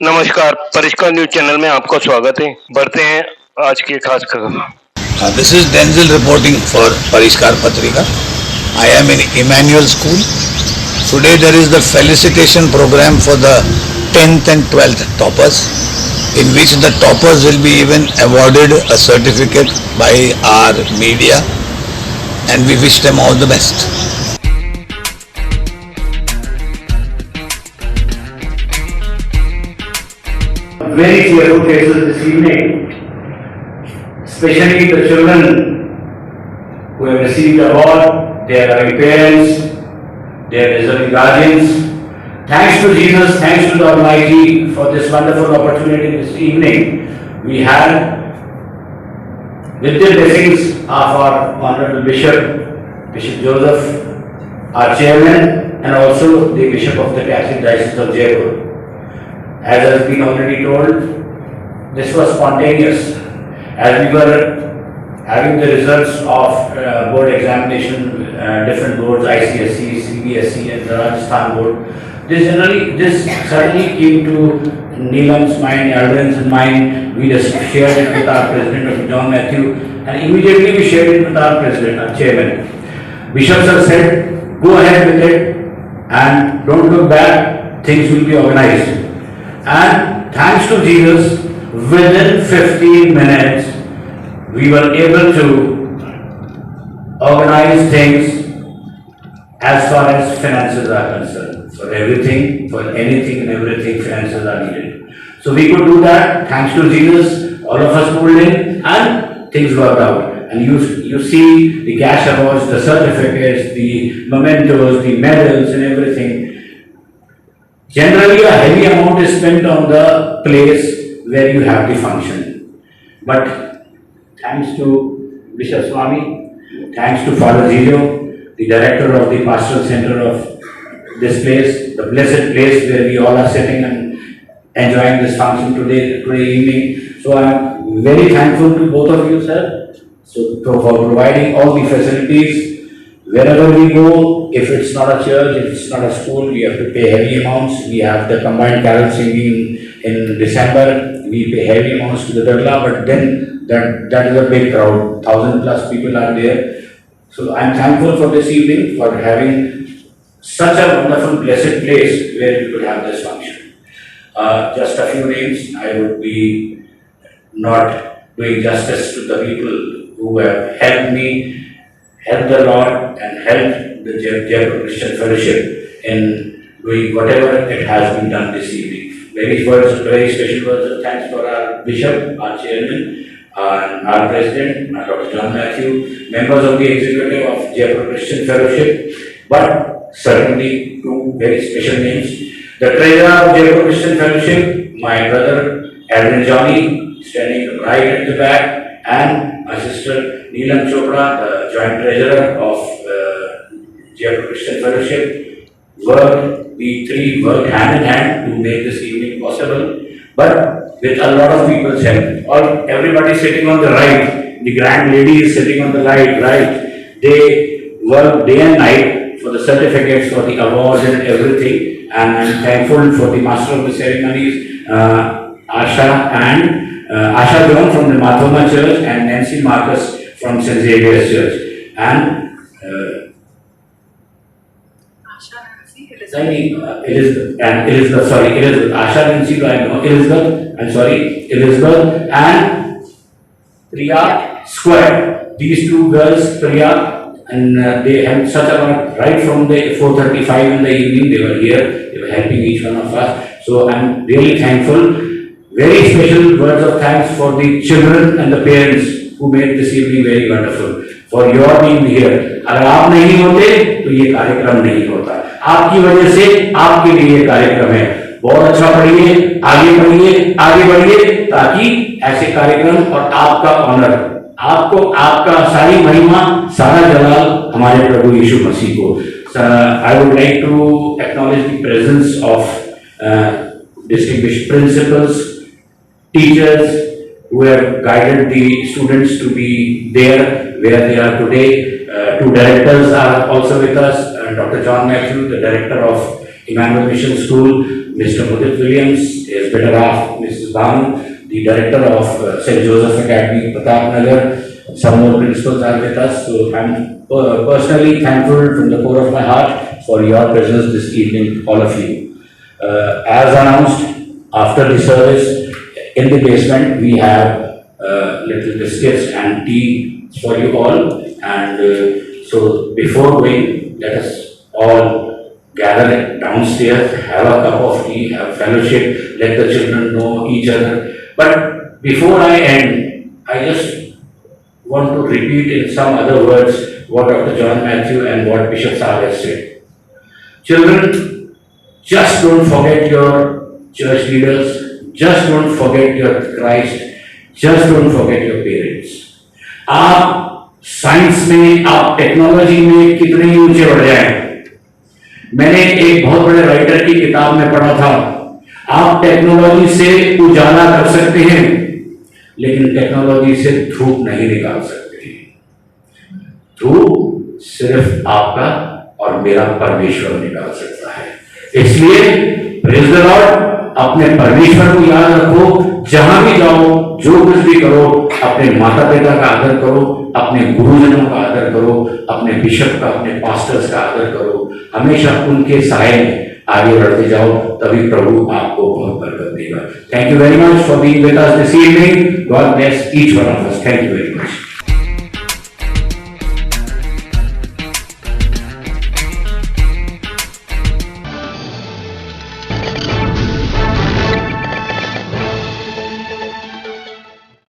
नमस्कार, परिष्कार news channel में आपका स्वागत है। बढ़ते हैं आज की खास खबर। This is Denzel reporting for Parishkar Patrika. I am in Emmanuel School. Today there is the felicitation program for the 10th and 12th toppers, in which the toppers will be even awarded a certificate by our media, and we wish them all the best. Very cheerful faces this evening, especially the children who have received the award, their loving parents, their deserving guardians. Thanks to Jesus, thanks to the Almighty for this wonderful opportunity this evening. We had, with the blessings of our Honorable Bishop, Bishop Joseph, our Chairman, and also the Bishop of the Catholic Diocese of Jaipur. As has been already told, this was spontaneous. As we were having the results of board examination, different boards, ICSE, CBSE and the Rajasthan board, this suddenly came to Neelam's mind, Arvind's mind. We just shared it with our President, John Matthew, and immediately we shared it with our President, our Chairman. Bishop sir said, go ahead with it and don't look back, things will be organized. And thanks to Jesus, within 15 minutes, we were able to organize things as far as finances are concerned. For everything, for anything and everything, finances are needed. So we could do that, thanks to Jesus, all of us pulled in, and things worked out. And you see the cash awards, the certificates, the mementos, the medals and everything. Generally, a heavy amount is spent on the place where you have the function. But thanks to Bishop Swami, thanks to Father Zilio, the director of the pastoral center of this place, the blessed place where we all are sitting and enjoying this function today evening. So I am very thankful to both of you, sir, for providing all the facilities. Wherever we go, if it's not a church, if it's not a school, we have to pay heavy amounts. We have the combined carol singing in December. We pay heavy amounts to the Darla, but then that is a big crowd. 1,000 plus people are there. So I'm thankful for this evening, for having such a wonderful, blessed place where we could have this function. Just a few names. I would be not doing justice to the people who have helped me, help the Lord and help the Jaipur Christian Fellowship in doing whatever it has been done this evening. Very special words of thanks for our Bishop, our Chairman, and our President, Dr. John Matthew, members of the Executive of Jaipur Christian Fellowship, but certainly two very special names. The Treasurer of Jaipur Christian Fellowship, my brother Adrian Johnny, standing right at the back, and my sister Neelam Chopra, the Joint Treasurer of Jaipur Christian Fellowship. We three worked hand in hand to make this evening possible, but with a lot of people's help. Everybody sitting on the right, the grand lady is sitting on the right. They work day and night for the certificates, for the awards and everything, and I'm thankful for the Master of the Ceremonies, Asha John from the Mathoma Church and Nancy Marcus from St. Xavier's Church. And Elizabeth, and Priya Square. These two girls, Priya, and they helped such a lot right from the 4:35 in the evening. They were here, they were helping each one of us. So I'm really thankful. Very special words of thanks for the children and the parents who made this evening very wonderful. For your being here. अगर आप नहीं होते तो ये कार्यक्रम नहीं होता. आपकी वजह से आपके लिए ये कार्यक्रम है. बहुत अच्छा पढ़िए, आगे बढ़िए, ताकि ऐसे कार्यक्रम और आपका ऑनर, आपको आपका सारी महिमा, सारा जलाल हमारे प्रभु यीशु मसीह को. I would like to acknowledge the presence of distinguished principals, teachers who have guided the students to be there where they are today. Two directors are also with us, Dr. John Matthew, the director of Emmanuel Mission School, Mr. Mudit Williams, his better half, Mrs. Bhan, the director of St. Joseph Academy, Pratap Nagar. Some more principals are with us. So I'm personally thankful from the core of my heart for your presence this evening, all of you. As announced, after the service, in the basement, we have little biscuits and tea for you all. And so before going, let us all gather downstairs, have a cup of tea, have fellowship, let the children know each other. But before I end, I just want to repeat in some other words what Dr. John Matthew and what Bishop Saab has said. Children, just don't forget your church leaders, just don't forget your Christ, just don't forget your parents. आप science में, आप technology में कितने ऊंचे बढ़ जाएं। मैंने एक बहुत बड़े राइटर की किताब में पढ़ा था, आप टेक्नोलॉजी से उजाला कर सकते हैं, लेकिन टेक्नोलॉजी से धूप नहीं निकाल सकते। धूप सिर्फ आपका और मेरा परमेश्वर निकाल सकता है। इसलिए प्रेज़ द लॉर्ड, अपने परमेश्वर को याद रखो, जहां भी जाओ, जो कुछ भी करो, अपने माता पिता का आदर करो, अपने गुरुजनों का आदर करो, अपने बिशप का, अपने पास्टर्स का आदर करो, हमेशा उनके साए में आगे बढ़ते जाओ, तभी प्रभु आपको बहुत बरकत देगा। Thank you very much for being with us this evening. God bless each one of us. Thank you very much.